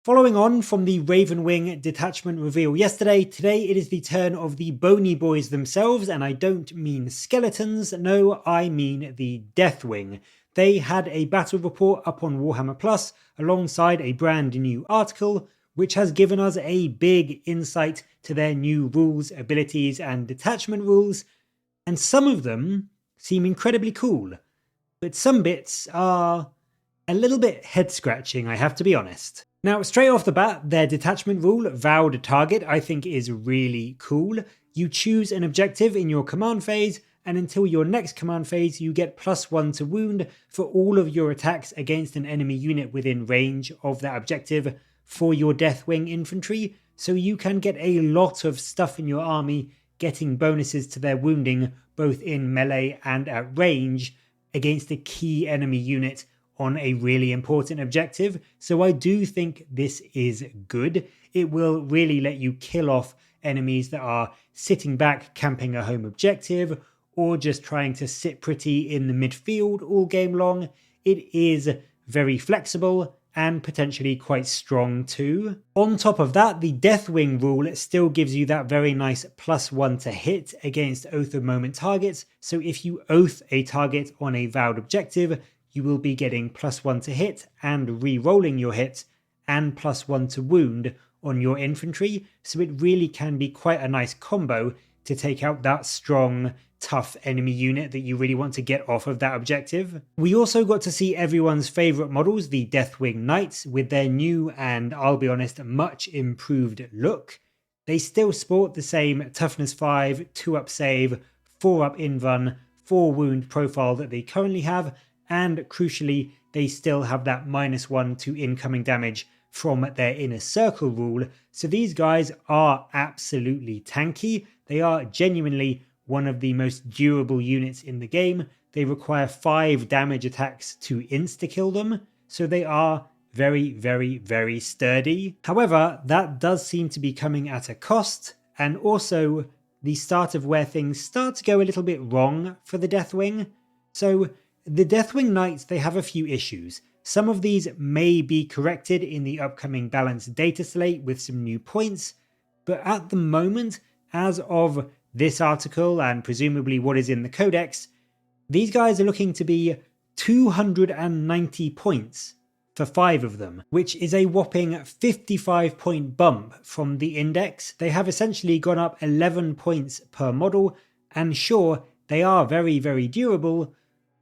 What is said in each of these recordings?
Following on from the Ravenwing detachment reveal yesterday, today it is the turn of the bony boys themselves, and I don't mean skeletons, no, I mean the Deathwing. They had a battle report up on Warhammer Plus alongside a brand new article, which has given us a big insight to their new rules, abilities, and detachment rules, and some of them seem incredibly cool, but some bits are a little bit head-scratching, I have to be honest. Now, straight off the bat, their detachment rule, Vowed Target, I think is really cool. You choose an objective in your command phase, and until your next command phase, you get +1 to wound for all of your attacks against an enemy unit within range of that objective for your Deathwing infantry, so you can get a lot of stuff in your army getting bonuses to their wounding both in melee and at range against a key enemy unit on a really important objective. So I do think this is good. It will really let you kill off enemies that are sitting back camping a home objective or just trying to sit pretty in the midfield all game long. It is very flexible and potentially quite strong too. On top of that, the Deathwing rule still gives you that very nice +1 to hit against Oath of Moment targets. So if you oath a target on a vowed objective, you will be getting +1 to hit and re-rolling your hit and +1 to wound on your infantry. So it really can be quite a nice combo to take out that strong, tough enemy unit that you really want to get off of that objective. We also got to see everyone's favourite models, the Deathwing Knights, with their new and, I'll be honest, much improved look. They still sport the same toughness 5, 2-up save, 4-up invuln, 4 wound profile that they currently have, and crucially, they still have that -1 to incoming damage from their inner circle rule. So these guys are absolutely tanky. They are genuinely one of the most durable units in the game. They require 5 damage attacks to insta-kill them, so they are very, very, very sturdy. However, that does seem to be coming at a cost, and also the start of where things start to go a little bit wrong for the Deathwing. So the Deathwing Knights, they have a few issues. Some of these may be corrected in the upcoming balanced data slate with some new points, but at the moment, as of this article and presumably what is in the codex, these guys are looking to be 290 points for 5 of them, which is a whopping 55-point bump from the index. They have essentially gone up 11 points per model, and sure, they are very, very durable,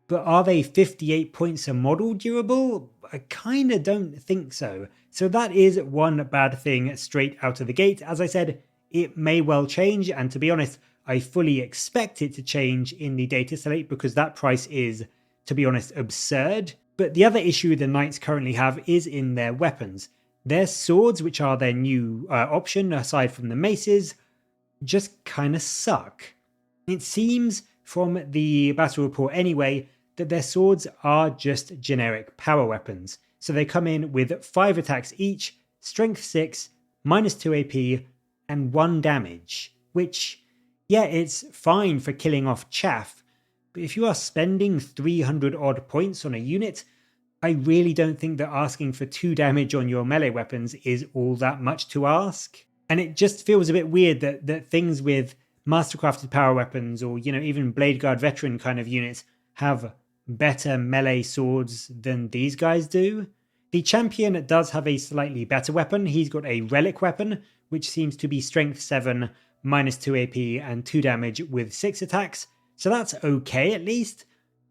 but are they 58 points a model durable? I kinda don't think so. So that is one bad thing straight out of the gate. As I said, it may well change, and to be honest, I fully expect it to change in the data slate because that price is, to be honest, absurd. But the other issue the Knights currently have is in their weapons. Their swords, which are their new option aside from the maces, just kinda suck. It seems from the battle report anyway that their swords are just generic power weapons. So they come in with 5 attacks each, strength 6, -2 AP, and 1 damage, which, yeah, it's fine for killing off chaff, but if you are spending 300 odd points on a unit, I really don't think that asking for 2 damage on your melee weapons is all that much to ask. And it just feels a bit weird that things with mastercrafted power weapons or, even Blade Guard veteran kind of units have better melee swords than these guys do. The champion does have a slightly better weapon. He's got a relic weapon, which seems to be strength 7, -2 AP, and 2 damage with 6 attacks. So that's okay at least.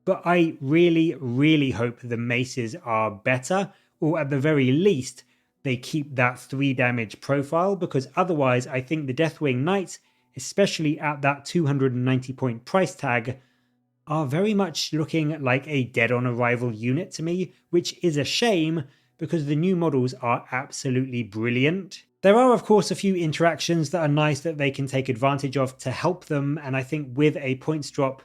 But I really, really hope the maces are better, or at the very least, they keep that 3 damage profile, because otherwise I think the Deathwing Knights, especially at that 290 point price tag, are very much looking like a dead on arrival unit to me, which is a shame because the new models are absolutely brilliant. There are of course a few interactions that are nice that they can take advantage of to help them, and I think with a points drop,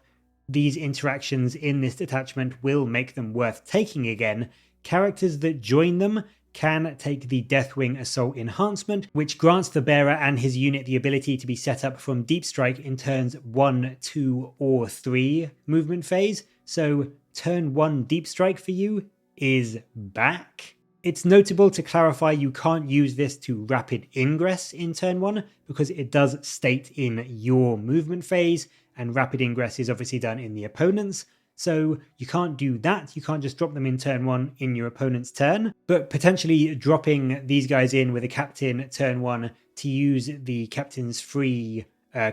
these interactions in this detachment will make them worth taking again. Characters that join them can take the Deathwing Assault Enhancement, which grants the bearer and his unit the ability to be set up from Deep Strike in turns 1, 2, or 3 movement phase. So turn 1 Deep Strike for you is back. It's notable to clarify you can't use this to rapid ingress in turn 1 because it does state in your movement phase, and rapid ingress is obviously done in the opponent's. So you can't do that. You can't just drop them in turn 1 in your opponent's turn, but potentially dropping these guys in with a captain turn 1 to use the captain's free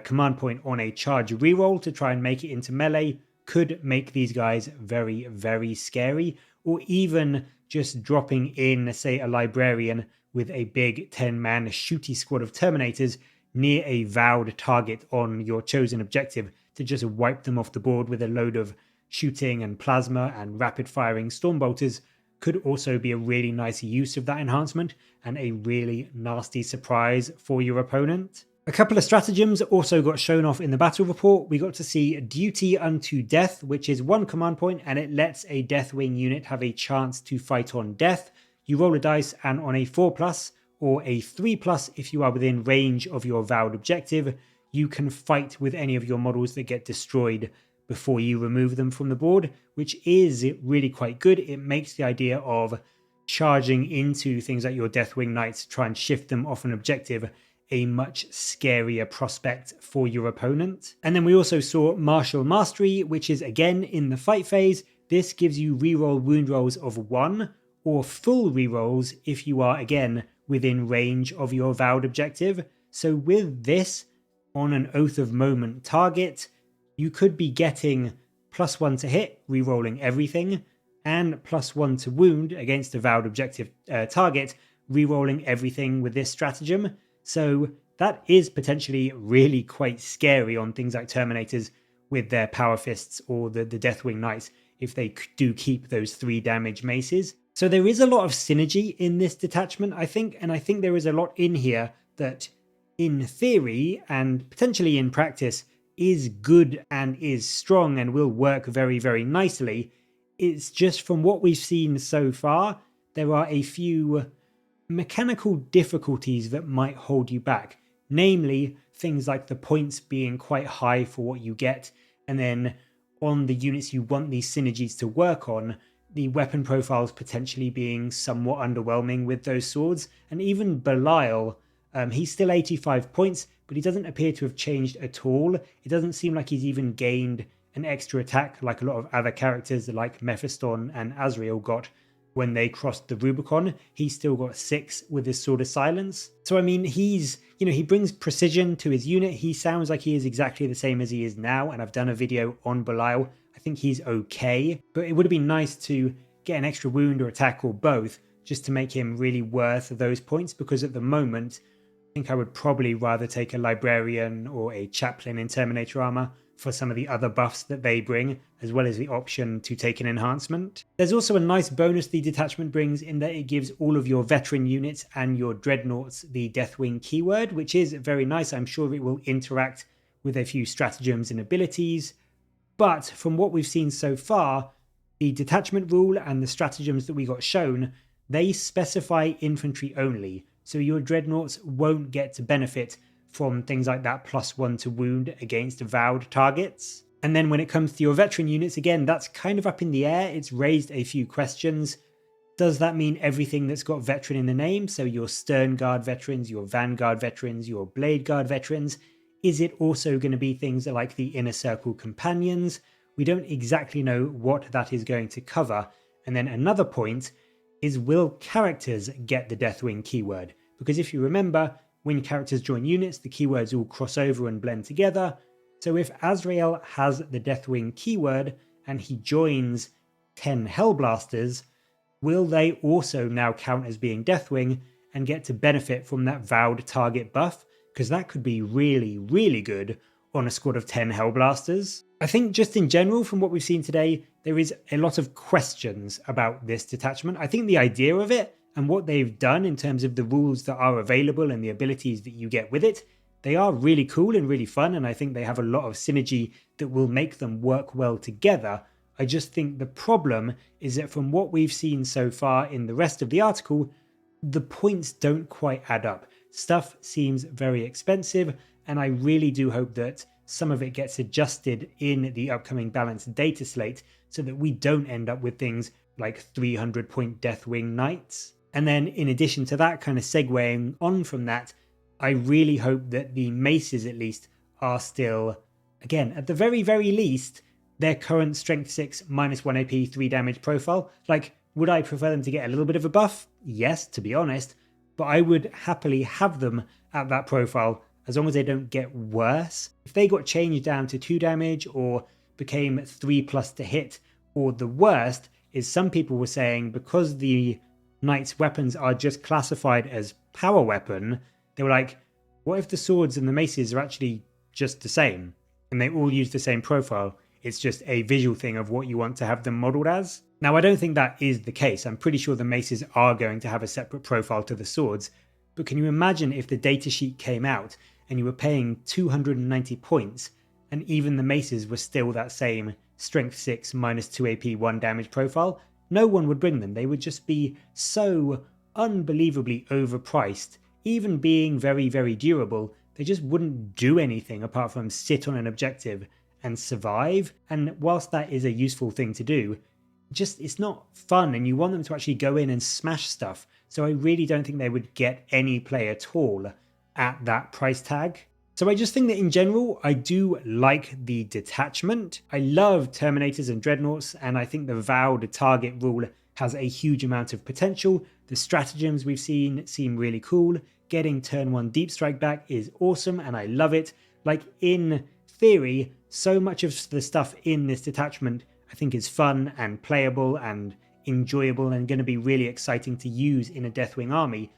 command point on a charge reroll to try and make it into melee could make these guys very, very scary. Or even just dropping in, say, a librarian with a big 10-man shooty squad of Terminators near a vowed target on your chosen objective to just wipe them off the board with a load of shooting and plasma and rapid firing stormbolters could also be a really nice use of that enhancement and a really nasty surprise for your opponent. A couple of stratagems also got shown off in the battle report. We got to see Duty Unto Death, which is one command point and it lets a Deathwing unit have a chance to fight on death. You roll a dice and on a 4+ or a 3+ if you are within range of your vowed objective, you can fight with any of your models that get destroyed before you remove them from the board, which is really quite good. It makes the idea of charging into things like your Deathwing Knights to try and shift them off an objective a much scarier prospect for your opponent. And then we also saw Martial Mastery, which is again in the fight phase. This gives you reroll wound rolls of 1 or full rerolls if you are again within range of your vowed objective. So with this on an Oath of Moment target, you could be getting +1 to hit, rerolling everything, and +1 to wound against a vowed objective target, rerolling everything with this stratagem. So that is potentially really quite scary on things like Terminators with their Power Fists or the Deathwing Knights if they do keep those 3 damage maces. So there is a lot of synergy in this detachment, I think, and I think there is a lot in here that in theory and potentially in practice is good and is strong and will work very, very nicely. It's just from what we've seen so far, there are a few mechanical difficulties that might hold you back, namely things like the points being quite high for what you get, and then on the units you want these synergies to work on, the weapon profiles potentially being somewhat underwhelming with those swords. And even Belial, he's still 85 points, but he doesn't appear to have changed at all. It doesn't seem like he's even gained an extra attack like a lot of other characters like Mephiston and Azrael got when they crossed the Rubicon. He still got 6 with his Sword of Silence. So I mean, he brings precision to his unit. He sounds like he is exactly the same as he is now, and I've done a video on Belial. I think he's okay, but it would have been nice to get an extra wound or attack or both just to make him really worth those points, because at the moment I think I would probably rather take a Librarian or a Chaplain in Terminator armor for some of the other buffs that they bring, as well as the option to take an enhancement. There's also a nice bonus the detachment brings in that it gives all of your veteran units and your dreadnoughts the Deathwing keyword, which is very nice. I'm sure it will interact with a few stratagems and abilities. But from what we've seen so far, the detachment rule and the stratagems that we got shown, they specify infantry only. So your dreadnoughts won't get to benefit from things like that +1 to wound against vowed targets. And then when it comes to your veteran units, again, that's kind of up in the air. It's raised a few questions. Does that mean everything that's got veteran in the name? So your Stern Guard veterans, your Vanguard veterans, your Blade Guard veterans? Is it also going to be things like the Inner Circle companions? We don't exactly know what that is going to cover. And then another point is, will characters get the Deathwing keyword? Because if you remember, when characters join units, the keywords all cross over and blend together. So if Azrael has the Deathwing keyword and he joins 10 Hellblasters, will they also now count as being Deathwing and get to benefit from that vowed target buff? Because that could be really, really good on a squad of 10 Hellblasters. I think just in general, from what we've seen today, there is a lot of questions about this detachment. I think the idea of it and what they've done in terms of the rules that are available and the abilities that you get with it, they are really cool and really fun, and I think they have a lot of synergy that will make them work well together. I just think the problem is that from what we've seen so far in the rest of the article, the points don't quite add up. Stuff seems very expensive, and I really do hope that some of it gets adjusted in the upcoming balanced data slate so that we don't end up with things like 300-point Deathwing Knights. And then in addition to that, kind of segueing on from that, I really hope that the maces at least are still, again, at the very, very least, their current strength 6 -1 AP 3 damage profile. Like, would I prefer them to get a little bit of a buff? Yes, to be honest, but I would happily have them at that profile as long as they don't get worse. If they got changed down to 2 damage or became 3+ to hit, or the worst is some people were saying because the knight's weapons are just classified as power weapon, they were like, what if the swords and the maces are actually just the same and they all use the same profile? It's just a visual thing of what you want to have them modeled as. Now, I don't think that is the case. I'm pretty sure the maces are going to have a separate profile to the swords, but can you imagine if the datasheet came out and you were paying 290 points and even the maces were still that same strength 6 -2 AP 1 damage profile? No one would bring them. They would just be so unbelievably overpriced. Even being very, very durable, they just wouldn't do anything apart from sit on an objective and survive. And whilst that is a useful thing to do, just it's not fun and you want them to actually go in and smash stuff. So I really don't think they would get any play at all at that price tag. So I just think that in general, I do like the detachment. I love Terminators and Dreadnoughts, and I think the vowed target rule has a huge amount of potential. The stratagems we've seen seem really cool. Getting turn 1 deep strike back is awesome, and I love it. Like, in theory, so much of the stuff in this detachment I think is fun and playable and enjoyable and going to be really exciting to use in a Deathwing army.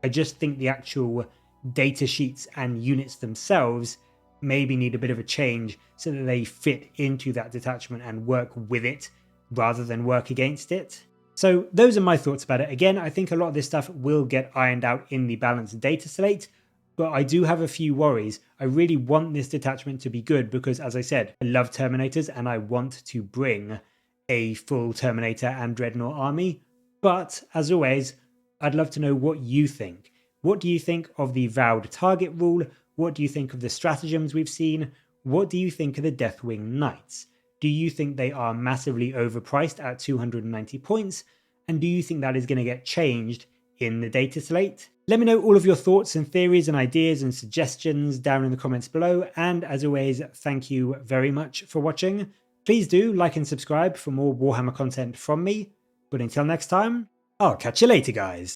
I just think the actual data sheets and units themselves maybe need a bit of a change so that they fit into that detachment and work with it rather than work against it. So those are my thoughts about it. Again, I think a lot of this stuff will get ironed out in the balanced data slate, but I do have a few worries. I really want this detachment to be good because, as I said, I love Terminators and I want to bring a full Terminator and Dreadnought army. But as always, I'd love to know what you think. What do you think of the vowed target rule? What do you think of the stratagems we've seen? What do you think of the Deathwing Knights? Do you think they are massively overpriced at 290 points? And do you think that is going to get changed in the data slate? Let me know all of your thoughts and theories and ideas and suggestions down in the comments below. And as always, thank you very much for watching. Please do like and subscribe for more Warhammer content from me. But until next time, I'll catch you later, guys.